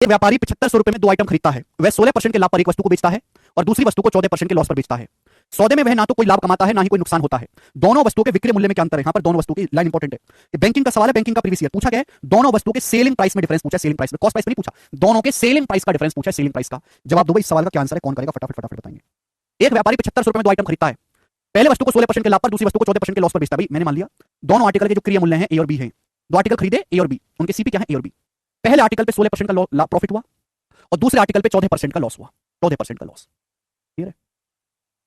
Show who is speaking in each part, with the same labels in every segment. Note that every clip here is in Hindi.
Speaker 1: एक व्यापारी 7500 रुपए में 2 आइटम खरीदता है, वह 16% के लाभ पर एक वस्तु को बेचता है और दूसरी वस्तु को 14% के लॉस पर बेचता है। सौदे में वह ना तो कोई लाभ कमाता है ना ही कोई नुकसान होता है। दोनों वस्तुओं के विक्रय मूल्य में क्या अंतर है? यहां पर दोनों वस्तुओं की लाइन इंपॉर्टेंट है। बैंकिंग का सवाल है, बैंकिंग का प्रीवियस ईयर पूछा गया है, दोनों वस्तुओं के सेलिंग प्राइस में डिफरेंस पूछा है, सेलिंग प्राइस में, कॉस्ट प्राइस नहीं पूछा, दोनों के सेलिंग प्राइस का डिफरेंस पूछा है, सेलिंग प्राइस का। जवाब दो भाई, इस सवाल का क्या आंसर है, कौन करेगा, फटाफट फटाफट बताएंगे। एक व्यापारी 7500 रुपए में 2 आइटम खरीदता है, पहले वस्तु को 16% के लाभ पर, दूसरी वस्तु को 14% के लॉस पर बेचता है। भाई मैंने मान लिया दोनों आर्टिकल के जो क्रिया मूल्य हैं ए और बी हैं, दो आर्टिकल खरीदे ए और बी, उनके सीपी क्या है ए और बी। पहले आर्टिकल पे 16% का प्रॉफिट हुआ और दूसरे आर्टिकल पे 14% का लॉस हुआ, 14% का लॉस। क्लियर है?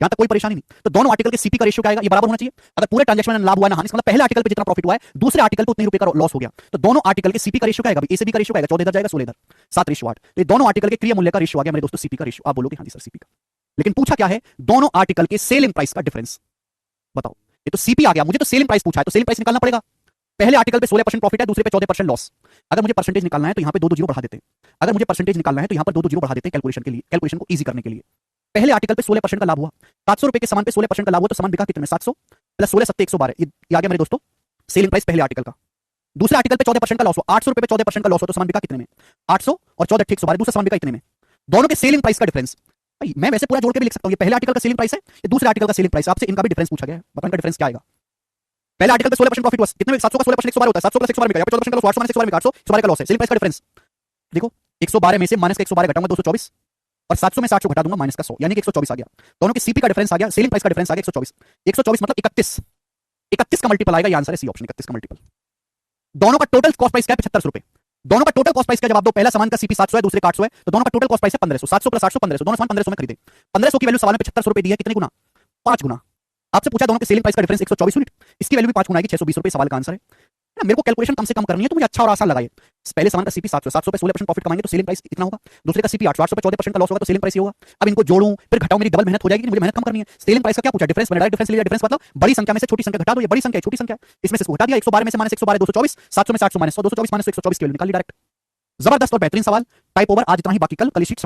Speaker 1: यहां तक कोई परेशानी नहीं। तो दोनों आर्टिकल के सीपी का रेशियो क्या आएगा, ये बराबर होना चाहिए। अगर पूरे ट्रांजैक्शन में लाभ हुआ ना हानि, मतलब पहले आर्टिकल पे जितना प्रॉफिट हुआ है दूसरे आर्टिकल पे उतने रुपए का लॉस हो गया, तो दोनों आर्टिकल के सीपी का रेशियो क्या आएगा, ए से बी का रेशियो क्या आएगा, 14 इधर जाएगा 16 इधर, 7:8। तो ये दोनों आर्टिकल के क्रिया मूल्य का रेशियो आ गया मेरे दोस्तों, सीपी का रेशियो। आप बोलोगे हां जी सर सीपी का, लेकिन पूछा क्या है, दोनों आर्टिकल के सेलिंग प्राइस का डिफरेंस बताओ। ये तो सीपी आ गया, मुझे तो सेलिंग प्राइस पूछा है, तो सेलिंग प्राइस निकालना पड़ेगा। पहले आर्टिकल पे 16% प्रॉफिट है, दूसरे पे 14% लॉस। अगर मुझे परसेंटेज निकालना है तो यहां पे 2 जीरो बढ़ा देते हैं, अगर मुझे परसेंटेज निकालना है तो यहां पर 2 जीरो बढ़ा देते हैं कैलकुलेशन के लिए, कैलकुलेशन को इजी करने के लिए। पहले आर्टिकल पे 16% का लाभ हुआ, 700 रुपए के सामान पे 16% का लाभ हुआ, तो सामान बिका कितने में, 700 प्लस 16 7 112, ये आ गया मेरे दोस्तों सेलिंग प्राइस पहले आर्टिकल का। दूसरे आर्टिकल पे 14% का लॉस हुआ, 800 रुपए पे 14% का लॉस हुआ, तो सामान बिका कितने में, 800 और 14 112, दूसरा सामान बिका इतने में। दोनों के सेलिंग प्राइस का डिफरेंस, भाई मैं वैसे पूरा जोड़ के भी लिख सकता हूं, ये पहले आर्टिकल का सेलिंग प्राइस है, ये दूसरे आर्टिकल का सेलिंग प्राइस, आपसे इनका भी डिफरेंस पूछा गया है, बताओ इनका डिफरेंस क्या आएगा। पहले आर्टिकल पे 16% प्रॉफिट हुआ, कितने में, 700 का 16% 112 होता है, 700 प्लस 112 में 14% का लॉस, 800 माइनस 112 में 800 112 का लॉस है, सेलिंग प्राइस का डिफरेंस देखो, 112 में से माइनस का 112 घटाऊंगा 224 और 700 में 700 घटा दूंगा माइनस का 100, यानी कि 124 आ गया। दोनों के सीपी का डिफरेंस आ गया, सेलिंग प्राइस का डिफरेंस आ गया 124, 124 मतलब 31, 31 का मल्टीपल आएगा, ये आंसर है सी ऑप्शन, 31 का मल्टीपल। दोनों का टोटल कॉस्ट प्राइस क्या है, 75 रुपए। दोनों का टोटल कॉस्ट प्राइस का जवाब दो, पहला सामान का सीपी 700 है, दूसरे का 800 है, तो दोनों का टोटल कॉस्ट प्राइस है 1500, 700 प्लस 800 1500, दोनों सामान 1500 में खरीदे। 1500 की वैल्यू सवाल में 75 रुपए दी है, कितने गुना, 5 गुना। आपसे पूछा दोनों के सेलिंग प्राइस का डिफरेंस 124 यूनिट, इसकी वैल्यू भी 5 गुना आएगी, 620 रुपए सवाल का आंसर है। मेरे को कैलकुलेशन कम से कम करनी है तो मुझे अच्छा और आसान लगाइए। पहले सामान का सीपी 700, 700 पे 16% प्रॉफिट कमाएंगे तो सेलिंग प्राइस इतना होगा, दूसरे का सीपी 800, 800 पे 14% का लॉस होगा तो सेलिंग प्राइस ये होगा। अब इनको जोड़ूं फिर घटाऊं, मेरी डबल मेहनत हो जाएगी, मुझे मेहनत कम करनी है। सेलिंग प्राइस का क्या पूछा, डिफरेंस बना, डायरेक्ट डिफरेंस लिया, डिफरेंस मतलब बड़ी संख्या में से छोटी संख्या घटा दो, ये बड़ी संख्या है छोटी संख्या, इसमें से इसको घटा दिया, 112 में से माइनस 112 224, 700 में 700 माइनस 100, 224 माइनस 124 की वैल्यू निकाल ली डायरेक्ट। जबरदस्त और बेहतरीन सवाल, टाइप ओवर। आज इतना ही, बाकी कल शीट समाप्त।